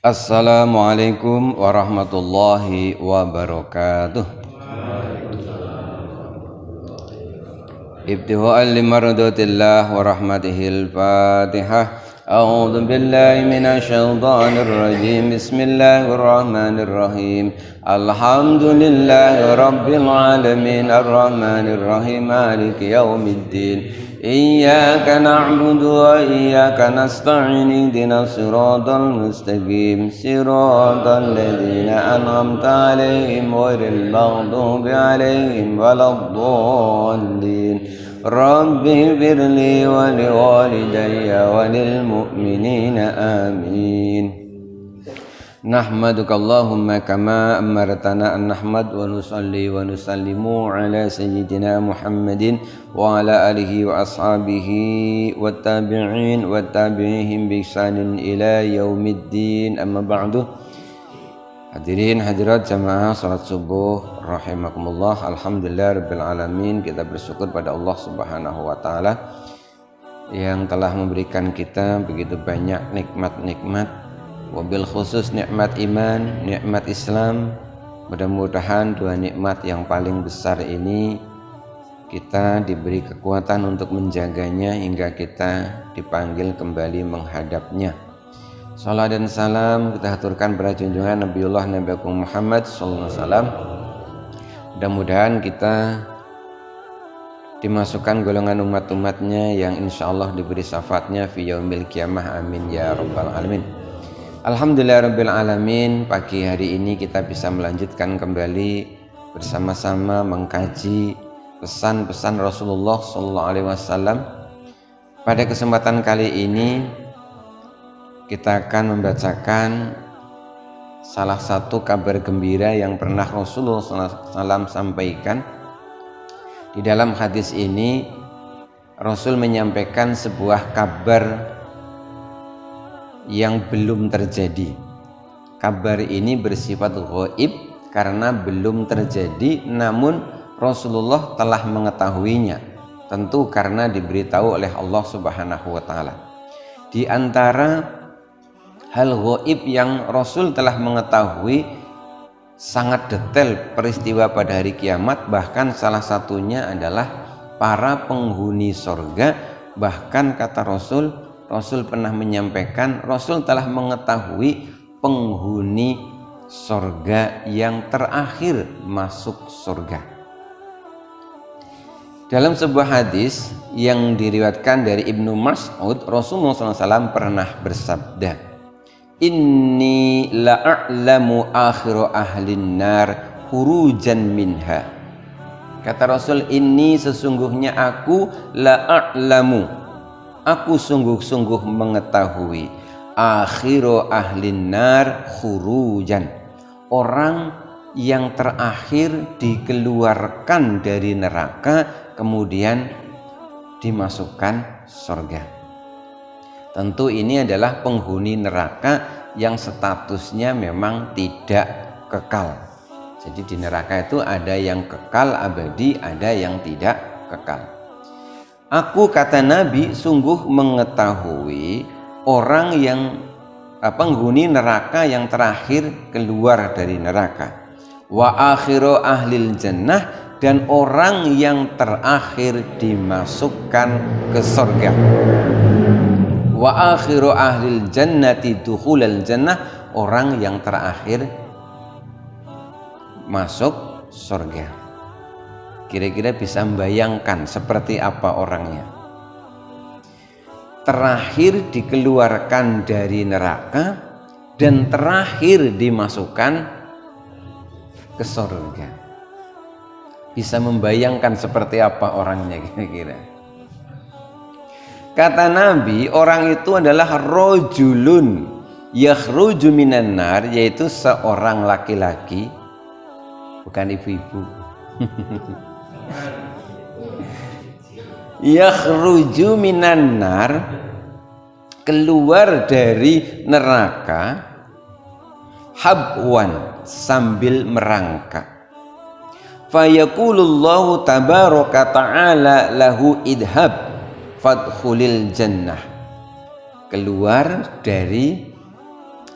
Assalamualaikum warahmatullahi wabarakatuh. Ibtiha'an limardatillah wa rahmatihil Fatihah. A'udzu billahi minasy syaithanir rajim. Bismillahirrahmanirrahim. Alhamdulillahi rabbil alamin arrahmanir rahim maliki yaumiddin. Iyyaka na'budu wa iyyaka nasta'in ihdinas siratal mustaqim siratal ladzina an'amta 'alaihim ghairil maghdubi 'alaihim waladdallin. Rabbi firli wa liwalidayya wa lil mu'minina amin. Nahmaduka Allahumma kama amartana an nahmad wa nusalli wa nusallimu ala sayyidina Muhammadin wa ala alihi wa ashabihi wa tabi'in wa tabi'ihim bi ihsanin ila yaumiddin, amma ba'du. Hadirin hadirat jamaah salat subuh rahimakumullah. Alhamdulillah rabbil alamin, kita bersyukur pada Allah Subhanahu wa taala yang telah memberikan kita begitu banyak nikmat-nikmat, wabil khusus nikmat iman, nikmat Islam. Mudah-mudahan dua nikmat yang paling besar ini kita diberi kekuatan untuk menjaganya hingga kita dipanggil kembali menghadapnya. Salat dan salam kita haturkan pada junjungan Nabiullah Nabi Muhammad sallallahu alaihi wasallam. Mudah-mudahan kita dimasukkan golongan umat-umatnya yang insyaallah diberi syafaatnya fi yaumil qiyamah, amin ya rabbal alamin. Alhamdulillah rabbil alamin, pagi hari ini kita bisa melanjutkan kembali bersama-sama mengkaji pesan-pesan Rasulullah sallallahu alaihi wasallam. Pada kesempatan kali ini kita akan membacakan salah satu kabar gembira yang pernah Rasulullah sallallahu alaihi wasallam sampaikan. Di dalam hadis ini Rasul menyampaikan sebuah kabar yang belum terjadi. Kabar ini bersifat ghaib karena belum terjadi, namun Rasulullah telah mengetahuinya, tentu karena diberitahu oleh Allah Subhanahu wa taala. Di antara hal ghaib yang Rasul telah mengetahui sangat detail peristiwa pada hari kiamat, bahkan salah satunya adalah para penghuni sorga. Bahkan kata Rasul pernah menyampaikan, Rasul telah mengetahui penghuni sorga yang terakhir masuk sorga. Dalam sebuah hadis yang diriwayatkan dari Ibnu Mas'ud, Rasulullah SAW pernah bersabda, "Inni la'a'lamu akhiru ahlin nar hurujan minha." Kata Rasul, ini sesungguhnya aku la'a'lamu, aku sungguh-sungguh mengetahui akhiru ahlin nar khurujan, orang yang terakhir dikeluarkan dari neraka kemudian dimasukkan surga. Tentu ini adalah penghuni neraka yang statusnya memang tidak kekal. Jadi di neraka itu ada yang kekal abadi, ada yang tidak kekal. Aku, kata Nabi, sungguh mengetahui orang yang penghuni neraka yang terakhir keluar dari neraka. Wa akhiru ahlil jannah, dan orang yang terakhir dimasukkan ke surga. Wa akhiru ahlil jannati dukhulal jannah, orang yang terakhir masuk surga. Kira-kira bisa membayangkan seperti apa orangnya. Terakhir dikeluarkan dari neraka dan terakhir dimasukkan ke surga. Bisa membayangkan seperti apa orangnya kira-kira. Kata Nabi, orang itu adalah rojulun yakhruju minan nar, yaitu seorang laki-laki, bukan ibu-ibu. Yakhruju minan nar, keluar dari neraka, habwan, sambil merangkak. Fayaqulullahu tabaraka ta'ala lahu idhab fadkhulil jannah. Keluar dari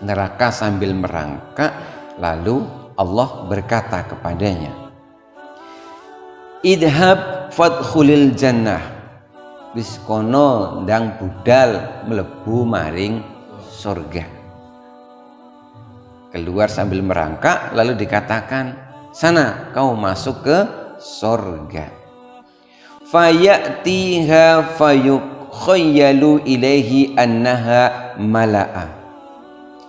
neraka sambil merangkak, lalu Allah berkata kepadanya, idhab fadkhulil jannah, wis kono ndang budal mlebu maring surga. Keluar sambil merangkak, lalu dikatakan, sana kau masuk ke surga. Fayatiha fayukhayyalu ilaihi annaha mala'a.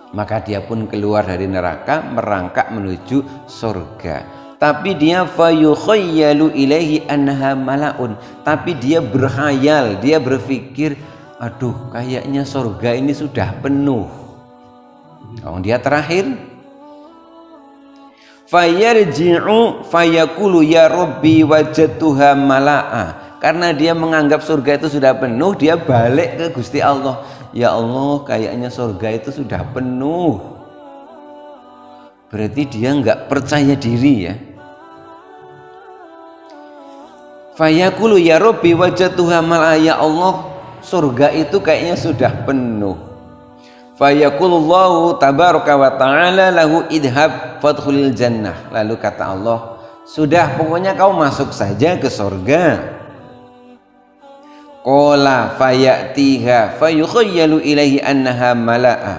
Maka dia pun keluar dari neraka merangkak menuju surga. Tapi dia fayukhayyalu ilaihi annaha mala'un. Tapi dia berkhayal, dia berpikir, aduh kayaknya surga ini sudah penuh. Oh, dia terakhir fayarji'u fayaqulu ya rabbi wajadtuha mala'a. Karena dia menganggap surga itu sudah penuh, dia balik ke Gusti Allah. Ya Allah, kayaknya surga itu sudah penuh. Berarti dia enggak percaya diri ya. Fayaqulu ya rabbi wajadtuha mala'a, ya Allah, surga itu kayaknya sudah penuh. Fayaqulullahu tabaraka wa ta'ala lahu idhab fadkhulil jannah. Lalu kata Allah, sudah pokoknya kau masuk saja ke surga. Qala fayatiha fayukhayyalu ilaihi annaha mala'a.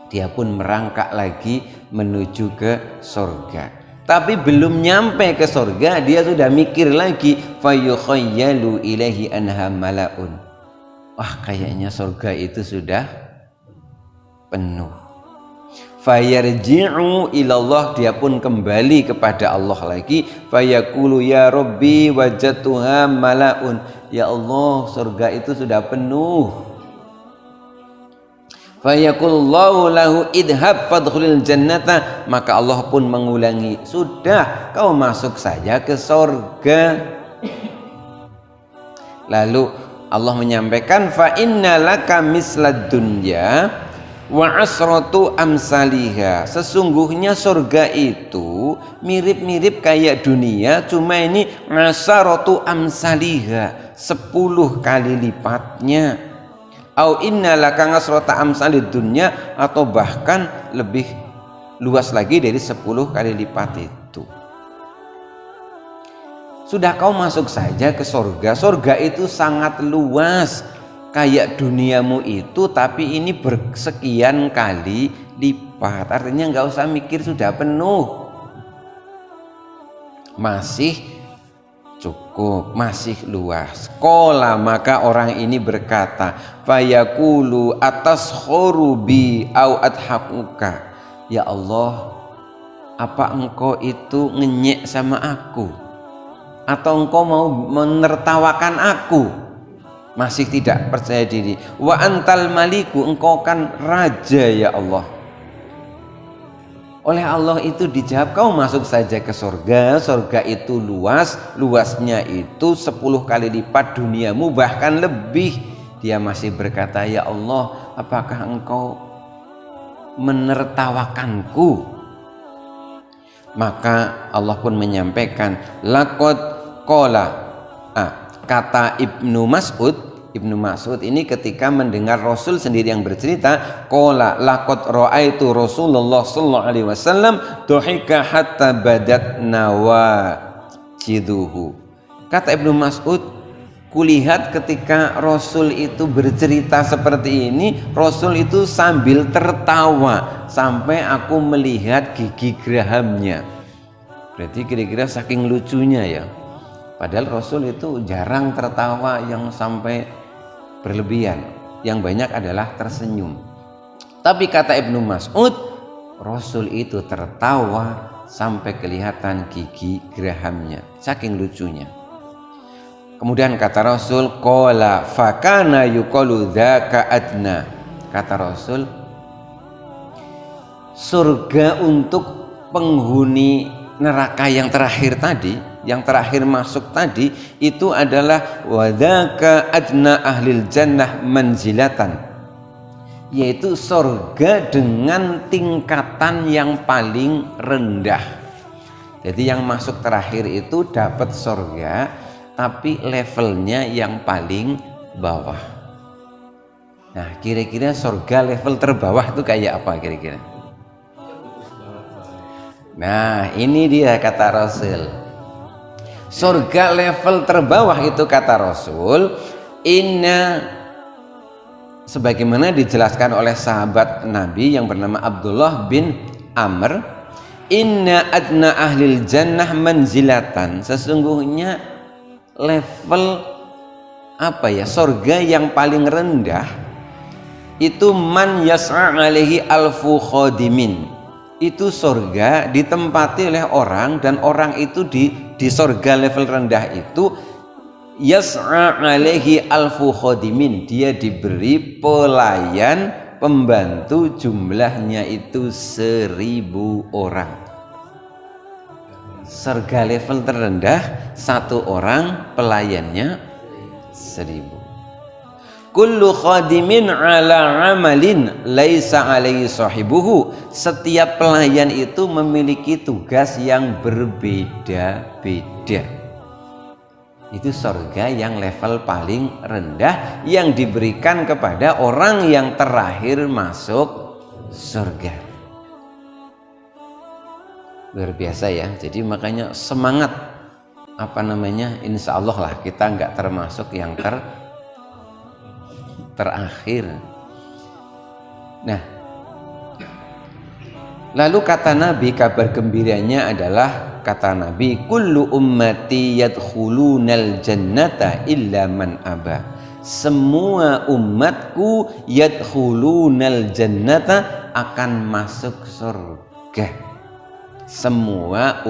Dia pun merangkak lagi menuju ke surga. Tapi belum nyampe ke surga, dia sudah mikir lagi, fayukhayyalu ilaihi annaha mala'un. Wah, kayaknya surga itu sudah penuh. Fayarji'u ilallah, dia pun kembali kepada Allah lagi. Fayaqulu ya rabbi wajadtuha mala'un. Ya Allah, surga itu sudah penuh. Fayaqulullahu lahu idhab fadkhulil jannata. Maka Allah pun mengulangi, sudah kau masuk saja ke surga. Lalu Allah menyampaikan, fa inna laka mislad dunya wa asratu amsaliha. Sesungguhnya surga itu mirip-mirip kayak dunia, cuma ini asratu amsaliha, 10 kali lipatnya. Au inna laka asrata amsalid dunya, atau bahkan lebih luas lagi dari 10 kali lipat itu. Sudah kau masuk saja ke surga. Surga itu sangat luas kayak duniamu itu, tapi ini bersekian kali lipat. Artinya nggak usah mikir sudah penuh, masih cukup, masih luas. Qala, maka orang ini berkata, fayaqulu atas khurubi au adhaquka. Ya Allah, apa engkau itu ngenyek sama aku, atau engkau mau menertawakan aku? Masih tidak percaya diri. Wa antal maliku, engkau kan raja ya Allah. Oleh Allah itu dijawab, kau masuk saja ke surga. Surga itu luas, luasnya itu 10 kali lipat duniamu, bahkan lebih. Dia masih berkata, ya Allah, apakah engkau menertawakanku? Maka Allah pun menyampaikan, laqad qala. Kata Ibnu Mas'ud ini ketika mendengar Rasul sendiri yang bercerita, qala laqad ra'aitu Rasulullah sallallahu alaihi wasallam dhahika hatta badat nawajiduhu. Kata Ibnu Mas'ud, kulihat ketika Rasul itu bercerita seperti ini, Rasul itu sambil tertawa sampai aku melihat gigi gerahamnya. Berarti kira-kira saking lucunya ya. Padahal Rasul itu jarang tertawa yang sampai berlebihan. Yang banyak adalah tersenyum. Tapi kata Ibnu Mas'ud, Rasul itu tertawa sampai kelihatan gigi gerahamnya. Saking lucunya. Kemudian kata Rasul, qala fakana yuqalu dzaka adna. Kata Rasul, surga untuk penghuni neraka yang terakhir tadi, yang terakhir masuk tadi, itu adalah wadzaka adna ahlil jannah manzilatan, yaitu surga dengan tingkatan yang paling rendah. Jadi yang masuk terakhir itu dapat surga, tapi levelnya yang paling bawah. Nah, kira-kira surga level terbawah itu kayak apa kira-kira? Nah, ini dia kata Rasul. Surga level terbawah itu kata Rasul, inna, sebagaimana dijelaskan oleh sahabat Nabi yang bernama Abdullah bin Amr, inna adna ahlil jannah manzilatan, sesungguhnya level apa ya, surga yang paling rendah itu man yas'a alaihi alfu khadimin, itu surga ditempati oleh orang, dan orang itu di surga level rendah itu yas'a alaihi alfu khadimin, dia diberi pelayan pembantu jumlahnya itu 1000 orang. Surga level terendah satu orang pelayannya 1000. Kullu khadimin ala amalin laisa alaihi sahibuhu, setiap pelayan itu memiliki tugas yang berbeda-beda. Itu surga yang level paling rendah yang diberikan kepada orang yang terakhir masuk surga. Luar biasa ya. Jadi makanya semangat, insya Allah lah kita nggak termasuk yang terakhir. Nah, lalu kata Nabi, kabar gembiranya adalah kata Nabi, kullu ummati yadkhulunal jannata illa man aba, semua umatku yadkhulunal jannata, akan masuk surga. Semua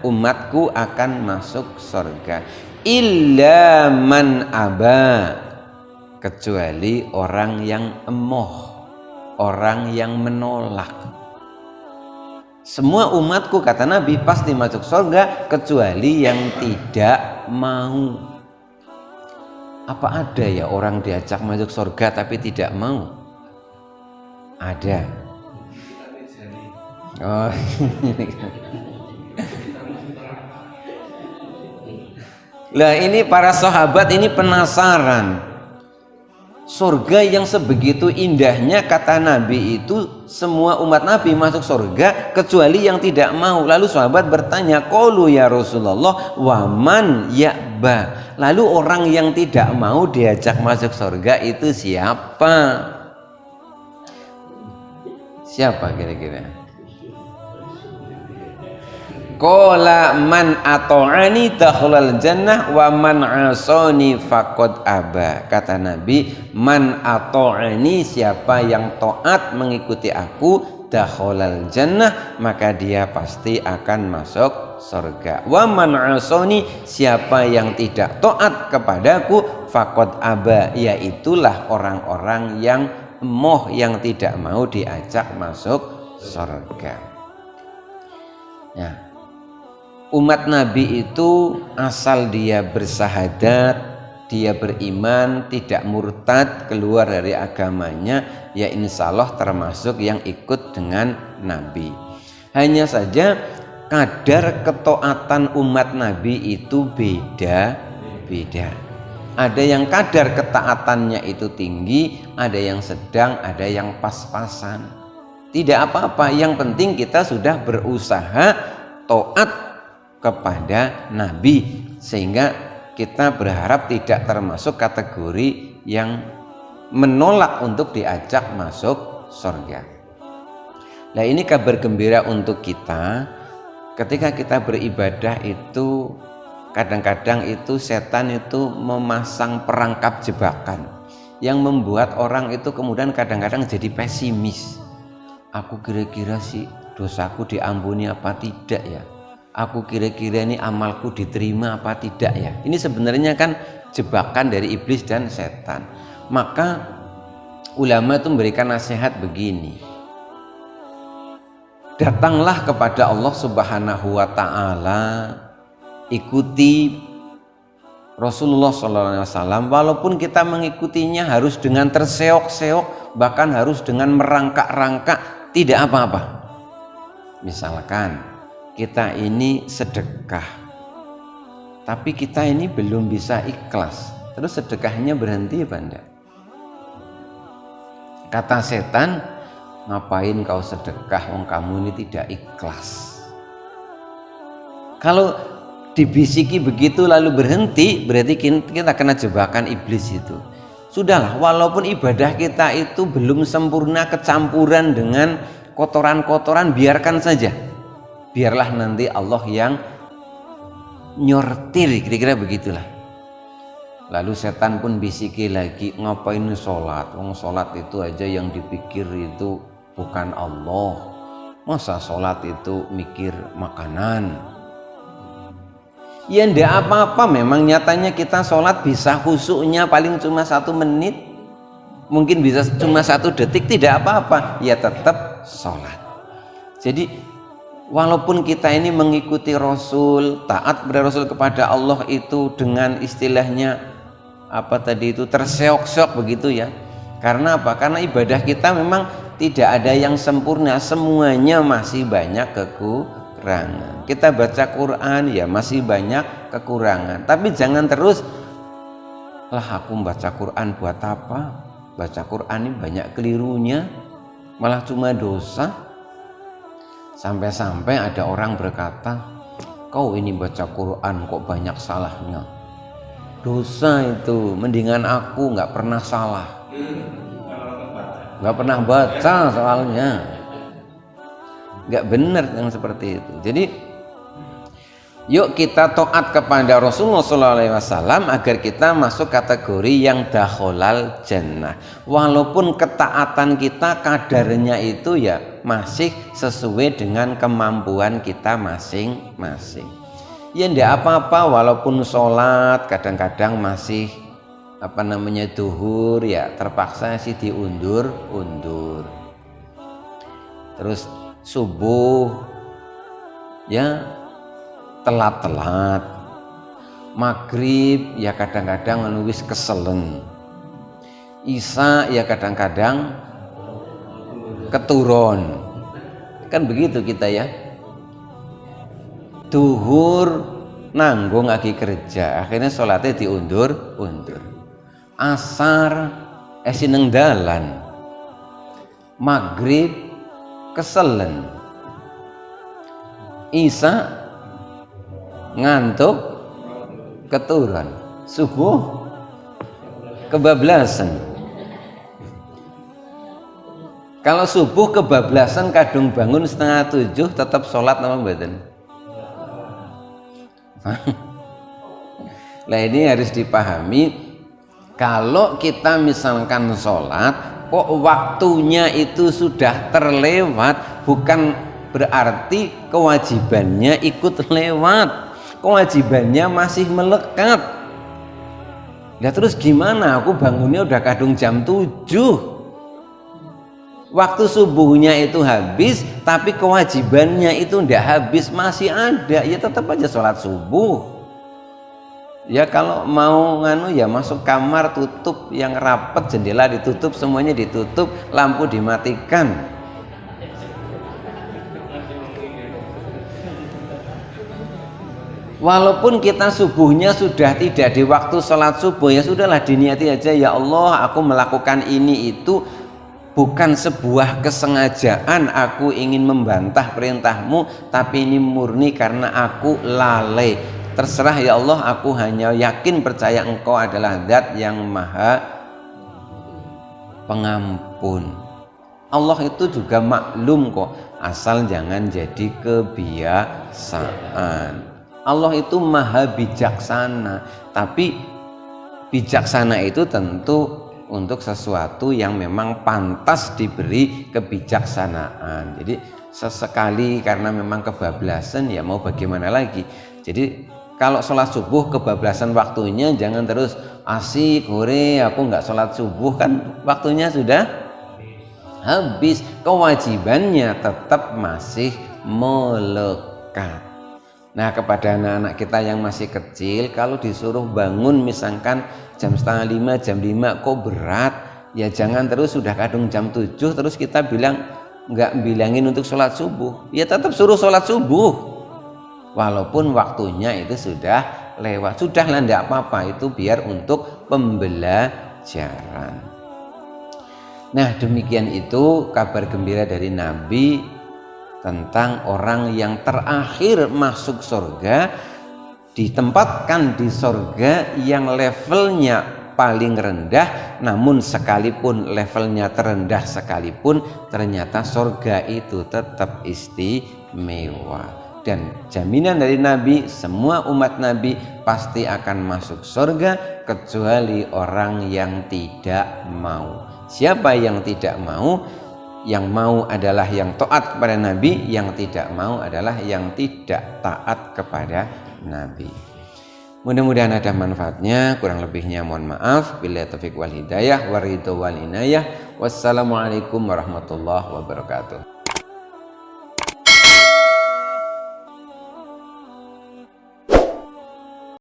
umatku akan masuk surga, illa man aba, kecuali orang yang emoh, orang yang menolak. Semua umatku kata Nabi pasti masuk surga kecuali yang tidak mau. Apa ada ya orang diajak masuk surga tapi tidak mau? Ada. Oh. Lah ini para sahabat ini penasaran. Surga yang sebegitu indahnya kata Nabi itu semua umat Nabi masuk surga kecuali yang tidak mau. Lalu sahabat bertanya, qalu ya Rasulullah wa man ya'ba, lalu orang yang tidak mau diajak masuk surga itu siapa? Siapa kira-kira? Qala man ata'ani dakhalal jannah wa man 'asani faqad aba. Kata Nabi, man ata'ani, siapa yang taat mengikuti aku, dakhalal jannah, maka dia pasti akan masuk surga. Wa man 'asani, siapa yang tidak taat kepadaku, faqad aba, yaitulah orang-orang yang emoh, yang tidak mau diajak masuk surga. Ya. Umat Nabi itu asal dia bersahadat, dia beriman, tidak murtad, keluar dari agamanya, ya insya Allah termasuk yang ikut dengan Nabi. Hanya saja kadar ketaatan umat Nabi itu beda-beda. Ada yang kadar ketaatannya itu tinggi, ada yang sedang, ada yang pas-pasan. Tidak apa-apa, yang penting kita sudah berusaha taat kepada Nabi, sehingga kita berharap tidak termasuk kategori yang menolak untuk diajak masuk surga. Nah, ini kabar gembira untuk kita. Ketika kita beribadah itu kadang-kadang itu setan itu memasang perangkap jebakan yang membuat orang itu kemudian kadang-kadang jadi pesimis. Aku kira-kira sih dosaku diampuni apa tidak ya? Aku kira-kira ini amalku diterima apa tidak ya? Ini sebenarnya kan jebakan dari iblis dan setan. Maka ulama itu memberikan nasihat begini. Datanglah kepada Allah Subhanahu wa taala, ikuti Rasulullah SAW, walaupun kita mengikutinya harus dengan terseok-seok, bahkan harus dengan merangkak-rangkak, tidak apa-apa. Misalkan kita ini sedekah, tapi kita ini belum bisa ikhlas, terus sedekahnya berhenti apa enggak? Kata setan, ngapain kau sedekah, wong kamu ini tidak ikhlas. Kalau dibisiki begitu lalu berhenti, berarti kita kena jebakan iblis itu. Sudahlah, walaupun ibadah kita itu belum sempurna, kecampuran dengan kotoran-kotoran, biarkan saja. Biarlah nanti Allah yang nyortir, kira-kira begitulah. Lalu setan pun bisiki lagi, ngapain sholat? Wong sholat itu aja yang dipikir itu bukan Allah. Masa sholat itu mikir makanan? Ya ndak apa-apa, memang nyatanya kita sholat bisa khusyuknya paling cuma 1 menit, mungkin bisa cuma 1 detik, tidak apa-apa, ya tetap sholat. Jadi walaupun kita ini mengikuti Rasul, taat kepada Rasul, kepada Allah itu dengan istilahnya apa tadi itu terseok-seok begitu ya. Karena apa? Karena ibadah kita memang tidak ada yang sempurna, semuanya masih banyak kekurangan. Kita baca Quran ya masih banyak kekurangan. Tapi jangan terus lah aku baca Quran buat apa? Baca Quran ini banyak kelirunya, malah cuma dosa. Sampai-sampai ada orang berkata, kau ini baca Quran kok banyak salahnya. Dosa itu, mendingan aku nggak pernah salah, nggak pernah baca soalnya. Nggak benar yang seperti itu. Jadi yuk kita taat kepada Rasulullah SAW agar kita masuk kategori yang dakhalal jannah. Walaupun ketaatan kita kadarnya itu ya masih sesuai dengan kemampuan kita masing-masing. Ya ndak apa-apa, walaupun sholat kadang-kadang masih duhur ya terpaksa sih diundur-undur. Terus subuh ya telat-telat, maghrib ya kadang-kadang nulis keselen, isya ya kadang-kadang keturun, kan begitu kita ya. Duhur nanggung lagi kerja, akhirnya sholatnya diundur-undur. Asar sineng dalan, maghrib keselen, isya ngantuk keturun, subuh kebablasan. Kalau subuh kebablasan kadung bangun 6:30 tetap sholat nama badan. Nah ini harus dipahami, kalau kita misalkan sholat kok waktunya itu sudah terlewat, bukan berarti kewajibannya ikut lewat, kewajibannya masih melekat. Nah terus gimana, aku bangunnya udah kadung jam 7, waktu subuhnya itu habis tapi kewajibannya itu ndak habis, masih ada, ya tetap aja sholat subuh. Ya kalau mau nganu ya masuk kamar, tutup yang rapet, jendela ditutup, semuanya ditutup, lampu dimatikan. Walaupun kita subuhnya sudah tidak di waktu sholat subuh, ya sudahlah diniati aja, ya Allah aku melakukan ini itu bukan sebuah kesengajaan aku ingin membantah perintahmu, tapi ini murni karena aku lalai. Terserah ya Allah, aku hanya yakin percaya engkau adalah zat yang maha pengampun. Allah itu juga maklum kok, asal jangan jadi kebiasaan. Allah itu maha bijaksana, tapi bijaksana itu tentu untuk sesuatu yang memang pantas diberi kebijaksanaan. Jadi sesekali karena memang kebablasan ya mau bagaimana lagi. Jadi kalau sholat subuh kebablasan waktunya, jangan terus asik hore aku nggak sholat subuh, kan waktunya sudah habis, kewajibannya tetap masih melekat. Nah kepada anak-anak kita yang masih kecil, kalau disuruh bangun misalkan jam 4:30, jam 5 kok berat, ya jangan terus sudah kadung jam 7 terus kita bilang nggak bilangin untuk sholat subuh, ya tetap suruh sholat subuh walaupun waktunya itu sudah lewat. Sudahlah enggak apa-apa, itu biar untuk pembelajaran. Nah, demikian itu kabar gembira dari Nabi tentang orang yang terakhir masuk surga, ditempatkan di surga yang levelnya paling rendah, namun sekalipun levelnya terendah sekalipun ternyata surga itu tetap istimewa. Dan jaminan dari Nabi, semua umat Nabi pasti akan masuk surga kecuali orang yang tidak mau. Siapa yang tidak mau? Yang mau adalah yang taat kepada Nabi, yang tidak mau adalah yang tidak taat kepada Nabi. Mudah-mudahan ada manfaatnya, kurang lebihnya mohon maaf. Billahi taufiq wal hidayah, waridho wal inayah. Wassalamualaikum warahmatullahi wabarakatuh.